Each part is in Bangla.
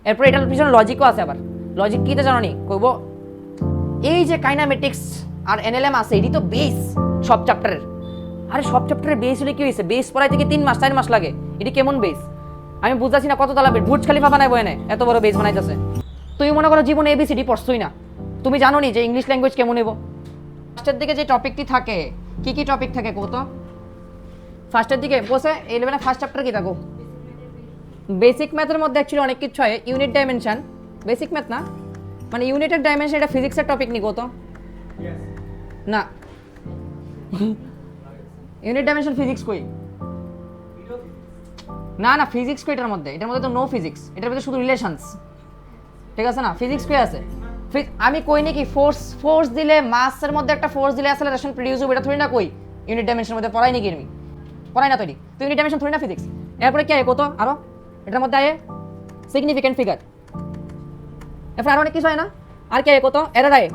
এরপর এটার পিছনে লজিকও আছে। আবার লজিক কিতে জানো নি কইব, এই যে কাইনামেটিক্স আর এনএলএম আছে এটি তো বেস সব চ্যাপ্টারের। আরে সব চ্যাপ্টারের বেস হলে কি হয়েছে, বেস পড়াই থেকে 3 মাস 4 মাস লাগে, এটি কেমন বেস আমি বুঝাচ্ছি না। কত তালা বুর্জ খলিফা বানায় বয় না, এত বড় বেস বানাইতেছে। তুমি মনে করো জীবনে এবিসিডি পড়ছই না, তুমি জানো নি যে ইংলিশ ল্যাঙ্গুয়েজ কেমন নেব। ফার্স্টের দিকে যে টপিকটি থাকে, কি কি টপিক থাকে কত ফার্স্টের দিকে বসে 11 ফার্স্ট চ্যাপ্টার কি থাকো, বেসিক ম্যাথের মধ্যে অ্যাকচুয়ালি অনেক কিছু হয়। ইউনিট ডাইমেনশন, বেসিক ম্যাথ না মানে ইউনিটের ডাইমেনশন, এটা ফিজিক্সের টপিক নি কত না ইউনিট ডাইমেনশন ফিজিক্স কই না না ফিজিক্স কই এটার মধ্যে তো নো ফিজিক্স, এটার মধ্যে শুধু রিলেশনস, ঠিক আছে না, ফিজিক্স কই আছে। আমি কই নাকি ফোর্স দিলে মাসের মধ্যে একটা ফোর্স দিলে অ্যাসেলারেশন প্রোডিউস হবে, এটা থোড়ি না কই ইউনিট ডাইমেনশনের মধ্যে পড়াই নাকি আমি পড়াই না তৈরি, তো ইউনিট ডাইমেনশন থোড়ি না ফিজিক্স। এরপরে কি আয় কত আরো এটার মধ্যে আয় সিগনিফিকেন্ট ফিগার, এরপর আরো অনেক কিছু হয় না, আর কি আয় কত এরর আয়,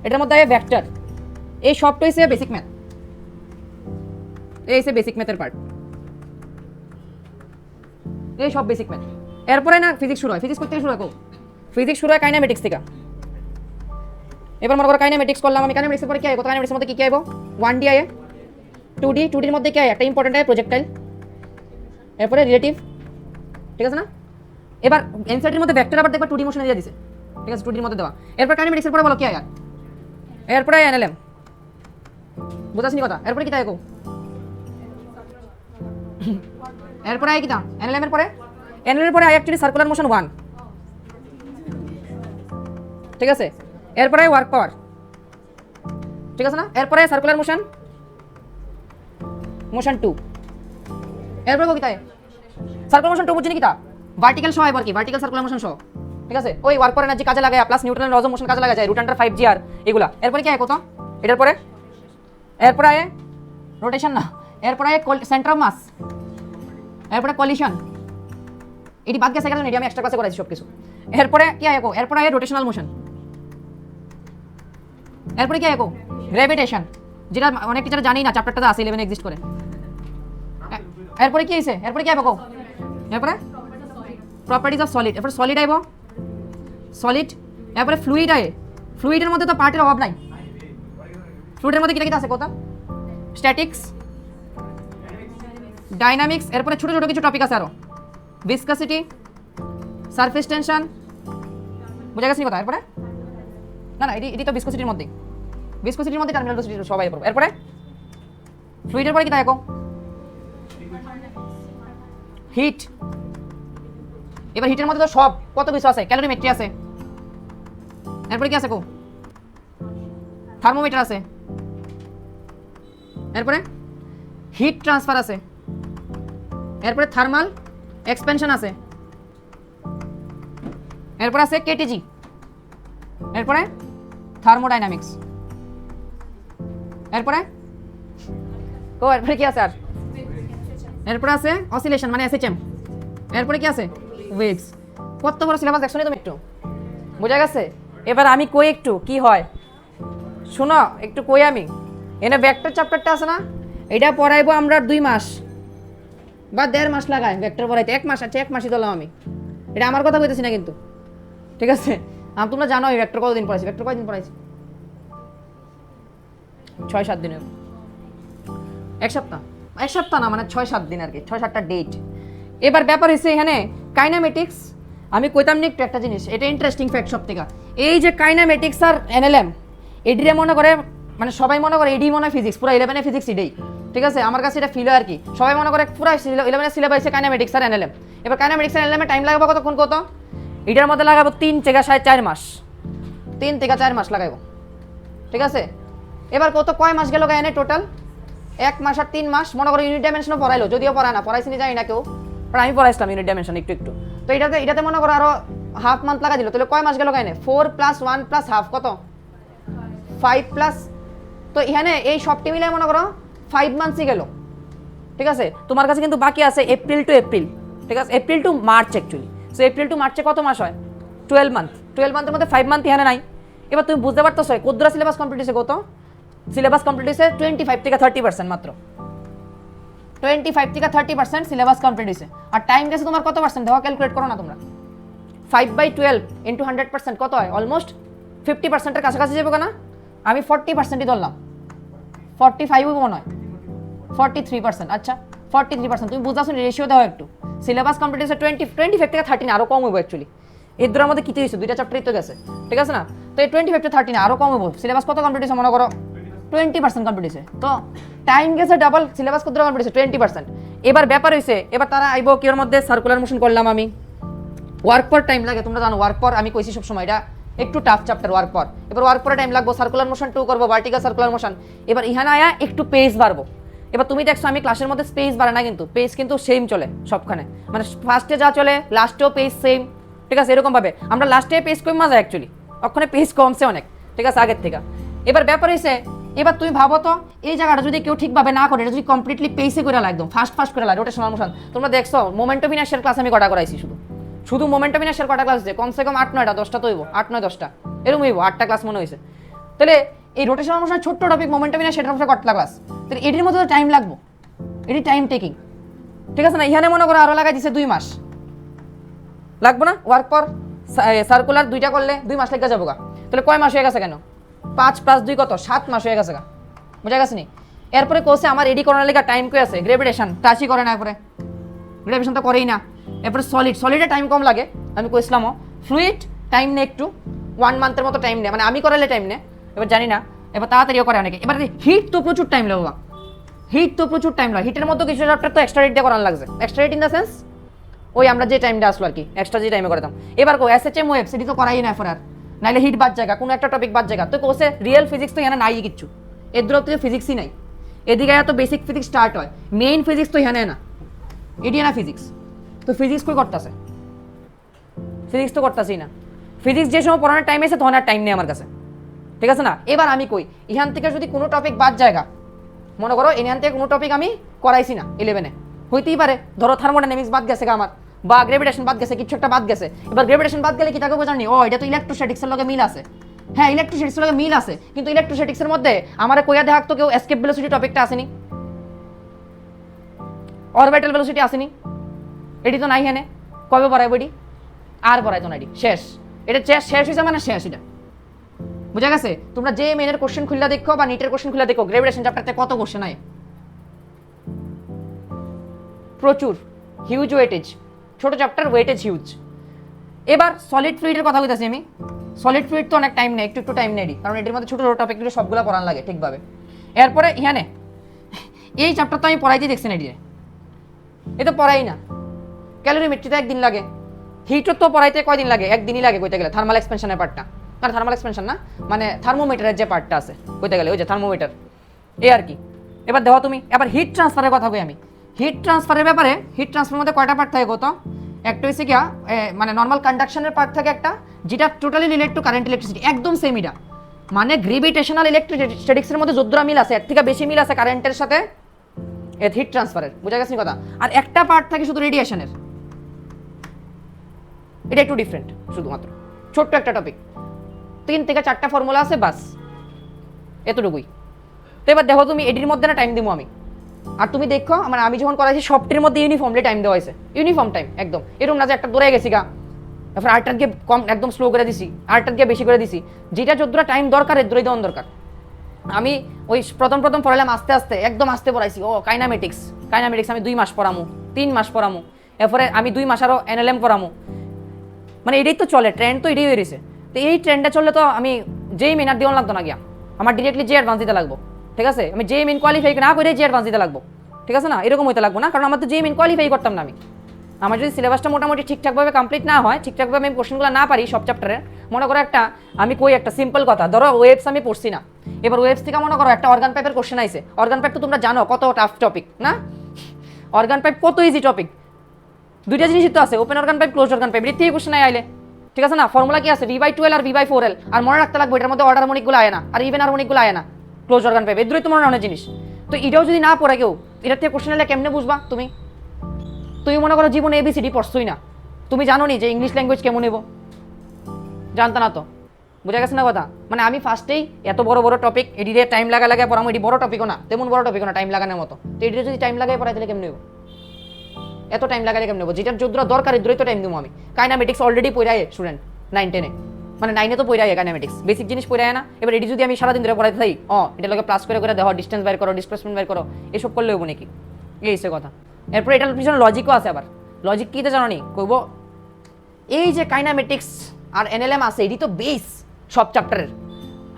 এটার মধ্যে আয় ভেক্টর। এই সবটাই হচ্ছে বেসিক ম্যাথ, এই হচ্ছে বেসিক ম্যাথের পার্ট, এই সব বেসিক ম্যাথ। এরপরে না ফিজিক্স শুরু হয়, ফিজিক্স করতে শুরু হয়, ফিজিক্স শুরু হয় কাইনেমেটিক্স থেকে। এবার মনে করো কাইনেমেটিক্স করলাম আমি, কাইনেমেটিক্সের পরে কি আয় কত, কাইনেমেটিক্সের মধ্যে কি কি আইব 1D আয়, 2Dর মধ্যে কি আয় একটা ইম্পর্টেন্ট আয় প্রজেক্টাইল, এরপরে রিলেটিভ, ঠিক আছে না। এবার এনসিআরটির মধ্যে ভেক্টর আবার দেখবা 2D মোশনে দিয়ে দিছে, ঠিক আছে 2Dর মধ্যে দেওয়া। এরপর কাইনেমেটিক্সের পরে বলো কি আয়, এরপরে এনএলএম, বুঝাসনি কথা। এরপরে কি তাই কো, এরপরে আয় কিটা এনএলএম এর পরে, এনএলএম এর পরে আয় অ্যাকচুয়ালি সার্কুলার মোশন 1, ঠিক আছে। এরপরে ওয়ার্ক পাওয়ার, ঠিক আছে না। এরপরে সার্কুলার মোশন 2, এরপরে কি তাই সার্কুলার মোশন 2 বুঝিনি কিটা ভার্টিক্যাল সহ আইবার কি, ভার্টিক্যাল সার্কুলার মোশন সহ, ঠিক আছে। ওই ওয়ার্ক পাওয়ার এনার্জি কাজে লাগায় প্লাস নিউটনের লজ অফ মোশন কাজে লাগা যায়, √5gr এগুলা। এরপরে কি আয় কত এটার পরে, এরপরে আয় রোটেশন না, এরপরে আয় সেন্টার অফ মাস, এরপরে কলিশন, এটি বাদ গেছে কারণ এটি আমি এক্সট্রা ক্লাসে করাইছি সব কিছু। এরপরে কি আয় এরপরে আয় রোটেশনাল মোশন, এরপরে কি আয় গ্র্যাভিটেশন, যেটা অনেক টিচার জানি না, চ্যাপ্টারটা আছে 11 এক্সিস্ট করে। এরপরে কি হইছে, এরপরে কি আইব, এরপরে প্রপার্টিজ অফ সলিড, এরপরে সলিড আইব সলিড, এরপরে ফ্লুইড আয়, ফ্লুইডের মধ্যে তো পার্টের অভাব নাই, ফ্লুইডের মধ্যে কি আছে কত স্ট্যাটিক্স, ডাইনামিক্স, এরপরে ছোট ছোট কিছু টপিক আছে আরো, ভিসকাসিটি, সারফেস টেনশন, বুঝা গেছে কথা। এরপরে না না এটি তো ভিসকসিটির মধ্যে, ভিসকসিটির মধ্যে টার্মিনাল ভিসকসিটি সবাই পড়বে। এরপরে ফ্লুইডের পরে কি থাকে হিট, এবার হিটের মধ্যে তো সব কত কিছু আছে, ক্যালোরিমেট্রি আছে, এরপরে কি আছে থার্মোমিটার আছে, এরপরে হিট ট্রান্সফার আছে, এরপরে থার্মাল এক্সপেনশন আছে, এরপরে আছে কেটিজি, এরপরে থার্মোডাইনামিক্স, এরপরে এরপরে কি আছে আর, এরপরে আছে অসিলেশন মানে এসএইচএম, এরপরে কি আছে ওয়েভস। কত বড় সিলেবাস দেখছো তুমি একটু, বুঝা গেছে। এবার আমি কই একটু কি হয় শোনো একটু কই, আমি এনে ভেক্টর চ্যাপ্টারটা আছে না, এটা পড়াইবো আমরা 2 মাস বা 1.5 মাস লাগায় ভেক্টর পড়াইতে, 1 মাস আছে 1 মাসই দিলাম আমি, এটা আমার কথা কইতেছি না কিন্তু, ঠিক আছে। তোমরা জানো এই ভেক্টর কতদিন পড়াইছি, ভেক্টর কয়দিন পড়াইছি 6-7 দিনের, এক সপ্তাহ না মানে 6-7 দিন আর কি, 6-7টা ডেট। এবার ব্যাপার হচ্ছে এখানে কাইনেমেটিক্স, আমি কইতাম না একটু একটা জিনিস, এটা ইন্টারেস্টিং ফ্যাক্ট সব থেকে, এই যে কাইনেমেটিক্স আর এনএলএম এডিরে মনে করে মানে সবাই মনে করে এডি মনে হয় ফিজিক্স, পুরো 11 ফিজিক্স এডি, ঠিক আছে। আমার কাছে এটা ফিল হয় আর কি, সবাই মনে করে পুরো 11 সিলেবাস কাইনেমেটিক্স আর এনএলএম। এবার কাইনেমেটিক্স আর এনএলএম টাইম লাগাবো কতক্ষণ কত, এটার মধ্যে লাগাবো 3 থেকে 4.5 মাস, 3 থেকে 4 মাস লাগাবো, ঠিক আছে। এবার কত কয় মাস গেল এনে টোটাল 1 মাস আর 3 মাস, মনে করো ইউনিট ডাইমেনশনও পড়াইলো, যদিও পড়ায় না, পড়াইছি নি জানি না কেউ, আর আমি পড়াইছিলাম ইউনিট ডাইমেনশন একটু একটু। তো এটাতে মনে করো আরো হাফ মান্থ লাগা দিল, তাহলে কয় মাস গেল এনে 4 + 1 + হাফ কত 5 প্লাস, তো এখানে এই সবটি মিলে মনে করো 5 মান্থসই গেল, ঠিক আছে। তোমার কাছে কিন্তু বাকি আছে এপ্রিল টু এপ্রিল, ঠিক আছে, April to March actually. So April to মার্চে কত মাস হয় 12 মান্থ, 12 মান্থের মধ্যে 5 মান্থ এখানে নাই। এবার তুমি বুঝতে পারতেছো কতটা সিলেবাস কমপ্লিট হয়েছে, কত সিলেবাস কমপ্লিট হয়েছে 25 থেকে 30% মাত্র, 25 থেকে 30% সিলেবাস কমপ্লিট হয়েছে। আর টাইম গেছে তোমার কত পার্সেন্ট, দেখো ক্যালকুলেট করো না তোমরা, 5/12 ইন্টু 100% কত হয়? অলমোস্ট 50%-এর কাছাকাছি যাবো কেনা? আমি 40%ই ধরলাম, 45 মনে হয়, 43%। আচ্ছা 43%, তুমি বুঝতে পারছো রেশিও দাও একটু। সিলেবাস কমপ্লিট হয়েছে 25 থেকে 30 আরও কম হইব অ্যাকচুয়ালি। এর দ্বারা আমাদের কিতে হয়েছে 2টা চ্যাপ্টারই তো গেছে, ঠিক আছে না? তো এই 25 থেকে 30 আরও কম হইব। সিলেবাস কত কমপ্লিট হয়েছে মনে করো? 20% কমপ্লিট হয়েছে। তো টাইম গেছে ডাবল, সিলেবাস কত কমপ্লিট হয়েছে? 20%। এবার ব্যাপার হয়েছে, এবার তারা আইব কিওর মধ্যে সার্কুলার মোশন করলাম আমি। ওয়ার্ক পর টাইম লাগে, তোমরা জানো ওয়ার্ক পর আমি কইছি সবসময় এটা একটু টাফ চ্যাপ্টার ওয়ার্ক পর। এবার ওয়ার্ক পরে টাইম লাগবো, সার্কুলার মোশন 2 করবো, ভার্টিক্যাল সার্কুলার মোশন। এবার ইহানে আয়া একটু পেস বাড়বো। এবার তুমি দেখছো আমি ক্লাসের মধ্যে স্পেস বাড়ে না, কিন্তু পেস কিন্তু সেম চলে সবখানে, মানে ফার্স্টে যা চলে লাস্টেও পেস সেম, ঠিক আছে? এরকম ভাবে আমরা লাস্টে পেস কম মজা অ্যাকচুয়ালি, ওখানে পেস কমছে অনেক, ঠিক আছে আগের থেকে। এবার ব্যাপার হয়েছে, এবার তুমি ভাবো তো এই জায়গাটা যদি কেউ ঠিকভাবে না করে, এটা যদি কমপ্লিটলি পেসে করে লাগে, একদম ফাস্ট করে লাগে রোটেশনাল মোশন। তোমরা দেখছো মোমেন্ট অফ ইনার্শিয়ার ক্লাস আমি কটা করাইছি, শুধু মোমেন্ট অফ ইনার্শিয়ার কটা ক্লাস আছে? কমসে কম 8-9টা 10টা তো হইব, 8-9-10টা এরকম হইব, 8টা ক্লাস মনে হয়েছে। তাহলে এই রোটেশনাল মোশন ছোট্ট টপিক মোমেন্ট অফ ইনার্শিয়া, সেটার কটা ক্লাস? তাহলে এটির মধ্যে তো টাইম লাগবো, এটি টাইম টেকিং, ঠিক আছে না? ইহানে মনে করো আরো লাগাই দিছে 2 মাস, লাগবো না? ওয়ার্ক পর সার্কুলার 2টা করলে 2 মাস লেগে যাবো গা। তাহলে কয় মাস হয়ে গেছে কেন? 5 + 2 কত? 7 মাস হয়ে গেছে গা, বুঝা গেছে নি? এরপরে কোর্সে আমার রেডি করার লেগে টাইম কই আছে? গ্রেভিটেশন টাচই করে না, এরপরে গ্রেভিটেশন তো করেই না। এরপরে সলিডে টাইম কম লাগে, আমি কইছিলামও। ফ্লুইড টাইম নেই একটু, 1 মান্থের মতো টাইম নেই, মানে আমি করালে টাইম নেই, এবার জানি না, এবার তাড়াতাড়িও করে অনেকে। এবার হিট তো প্রচুর টাইম লাগবে, হিট তো প্রচুর টাইম লাগে। হিটের মধ্যে কিছু চ্যাপ্টার তো এক্সট্রা রেট দিয়ে করানো লাগছে। Extra rate in the sense ওই আমরা যে টাইমটা আসলো আর কি, এক্সট্রা যে টাইমে করতাম। এবার কো এসএচএম ওয়েব সেটি তো করাই না এখন আর, নাইলে হিট বাদ জায়গা, কোনো একটা টপিক বাদ জায়গা। তো কোর্সে রিয়েল ফিজিক্স তো এখানে নাই কিচ্ছু, এর দ্রব থেকে ফিজিক্সই নাই। এদিকে এত বেসিক ফিজিক্স স্টার্ট হয়, মেইন ফিজিক্স তো এখানে না, এটি না ফিজিক্স। তো ফিজিক্স কই করতেছে? ফিজিক্স তো করতেছেই না। ফিজিক্স যে সময় পড়ানোর টাইম এসে তখন আর টাইম নেই আমার কাছে, ঠিক আছে না? এবার আমি কই এখান থেকে যদি কোনো টপিক বাদ জায়গা, মনে করো এখান থেকে কোনো টপিক আমি করাইছি না 11-এ, হইতেই পারে ধরো থার্মোডাইনামিক্স বাদ গেছে আমার, বা গ্রেভিটেশন বাদ গেছে, কিছু একটা বাদ গেছে। এবার গ্রেভিটেশন বাদ গেলে কি তাকে বোঝানি ও এটা তো ইলেকট্রোস্ট্যাটিক্সের লগে মিল আছে। হ্যাঁ ইলেকট্রোস্ট্যাটিক্সের লগে মিল আছে, কিন্তু ইলেকট্রোস্ট্যাটিক্সের মধ্যে আমার কইয়া দেখাক তো কেউ এসকেপ ভেলোসিটি টপিকটা আসেনি, অরবিটাল ভেলোসিটি আসেনি, এটি তো নাই। হেনে কবে পড়াইব এটি? আর পড়াইতো না, এটি শেষ। এটা শেষ হয়েছে মানে শেষ, এটা বুঝা গেছে? তোমরা যে মেনের কোশ্চেন খুললা দেখো বা নিটের কোশ্চেন খুললা দেখো, গ্রেভিটেশন চ্যাপ্টারতে কত কোশ্চেন আয়, প্রচুর, হিউজ ওয়েটেজ, ছোট চ্যাপ্টার ওয়েটেজ হিউজ। এবার সলিড ফ্লুইডের কথা বলতেছি আমি। সলিড ফ্লুইড তো অনেক টাইম নেই, একটু টাইম নেই, কারণ এটির মধ্যে ছোট ছোট টপিকগুলো সবগুলো পড়ান লাগে ঠিকভাবে। এরপরে ইহানে এই চ্যাপ্টার তো আমি পড়াইতে দেখছি না, এটি এ তো পড়াই না। ক্যালোরিমেট্রিতে 1 দিন লাগে, হিটও তো পড়াইতে কয়দিন লাগে? 1 দিনই লাগে কইতে গেলে। থার্মাল এক্সপেনশনের পার্টটা, আর থার্মাল এক্সপেনশন না, মানে থার্মোমিটারের যে পার্টটা আছে কইতে গেলে, ওই যে থার্মোমিটার, এই আর কি। এবার দেখো তুমি, এবার হিট ট্রান্সফারের কথা কই আমি। হিট ট্রান্সফারের ব্যাপারে, হিট ট্রান্সফারের মধ্যে কয়টা পার্ট থাকে কত? একটা হচ্ছে কি মানে নর্মাল কন্ডাকশনের পার্ট থাকে একটা, যেটা totally related to current electricity, একদম সেম এটা, মানে গ্রেভিটেশনাল ইলেকট্রোস্ট্যাটিক্সের মধ্যে যতটা মিল আছে এর থেকে বেশি মিল আছে কারেন্টের সাথে হিট ট্রান্সফারের, বুঝা গেছে কথা? আর একটা পার্ট থাকে শুধু রেডিয়েশনের, এটা একটু ডিফারেন্ট, শুধুমাত্র ছোট্ট একটা টপিক, 3 থেকে 4টা ফর্মুলা আছে বাস, এতটুকুই। তো এবার দেখো তুমি এটির মধ্যে না টাইম দিব আমি, আর তুমি দেখো মানে আমি যখন করাইছি সবটির মধ্যে ইউনিফর্মলি টাইম দেওয়া হয়েছে, ইউনিফর্ম টাইম একদম, এরকম না যে একটা দৌড়ে গেছি গা, তারপর আরেকটার গিয়ে কম একদম স্লো করে দিছি, আরেকটার গিয়ে বেশি করে দিছি, যেটা যতটা টাইম দরকার এর দূরে দেওয়ার দরকার। আমি ওই প্রথম পড়াইলাম আস্তে আস্তে, একদম আস্তে পড়াইছি। ও কাইনামেটিক্স আমি 2 মাস পড়ামু, 3 মাস পড়ামু, এরপরে আমি 2 মাস আরও এনএলএম করামু, মানে এটাই তো চলে, ট্রেন্ড তো এটাই হয়ে রয়েছে। তো এই ট্রেন্ডটা চললে তো আমি যেই মেন আর দেওয়া লাগতো না গিয়া, আমার ডিরেক্টলি যে অ্যাডভান্স দিতে লাগবো, ঠিক আছে? আমি যেই মেন কোয়ালিফাই না করে যে অ্যাডভান্স দিতে লাগবো, ঠিক আছে না? এরকম হইতে লাগবো না, কারণ আমার তো যেই মেন কোয়ালিফাই করতাম না আমি। আমার যদি সিলেবাসটা মোটামুটি ঠিকঠাকভাবে কমপ্লিট না হয়, ঠিকঠাকভাবে আমি কোশ্চেনগুলো না পারি সব চ্যাপ্টারে, মনে করো একটা আমি কই একটা সিম্পল কথা, ধরো ওয়েবস আমি পড়ছি না, এবার ওয়েবস থেকে মনে করো একটা অর্গান পাইপের কোশ্চেন আইছে। অর্গান পাইপ তো তোমরা জানো কত টাফ টপিক না? অর্গান পাইপ কত ইজি টপিক, 2টা জিনিসই তো আছে, open organ pipe, close organ pipe, এর থেকে কোশ্চেন আইলে, ঠিক আছে না? ফর্মুলা কি আছে? V/12 আর V/4L, আর মনে রাখতে লাগবে এটার মধ্যে অর্ডার হারমোনিকগুলো আয় না, আর ইভেন হারমোনিকগুলো আয় না ক্লোজ অর্গান পাইপ, এর দূরে তোমার অনেক জিনিস। তো এটাও যদি না পড়ে কেউ, এটার থেকে কোশ্চেন এলে কেমনে বুঝবা তুমি? তুমি মনে করো জীবনে ABCD পড়ছই না, তুমি জানো নি যে ইংলিশ ল্যাঙ্গুয়েজ কেমন নেব, জানতা না তো, বুঝা গেছে না কথা? মানে আমি ফার্স্টেই এত বড় বড় টপিক এডিটে টাইম লাগায় পড়াবো, এটি বড় টপিকও না, তেমন বড় টপিকও না টাইম লাগানোর মতো, তো এডিটে যদি টাইম লাগাই পড়াই তাহলে কেমন নেব? এত টাইম লাগালে কেমন নেবো? যেটার যদ্রা দরকার এদ্রই তো টাইম দেবো আমি। কাইনামেটিক্স অলরেডি পড়ায় স্টুডেন্ট 9-10-এ, মানে 9-এ তো পড়ায় কাইনামেটিক্স, বেসিক জিনিস পড়ায় না। এবার এটি যদি আমি সারাদিন ধরে পড়াইতে থাকি, এটা লোকে প্লাস করে দেখো, ডিস্টেন্স বের করো, ডিসপ্লেসমেন্ট বের করো, এসব করলে হবো নাকি? এই হচ্ছে কথা। এরপর এটার পিছনে লজিকও আছে আবার। লজিক কীতে জানো নি? কইব এই যে কাইনামেটিক্স আর এনএলএম আছে, এটি তো বেস সব চ্যাপ্টারের।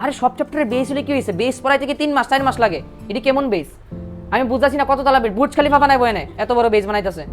আরে সব চ্যাপ্টারের বেস হলে কি হয়েছে? বেস পড়াই থেকে 3 মাস 4 মাস লাগে, এটি কেমন বেস? আমি বুঝতেছি না কত তালা বুর্জ খালিফা বানাইবো এনে, এত বড় বেস বানাইতেছে।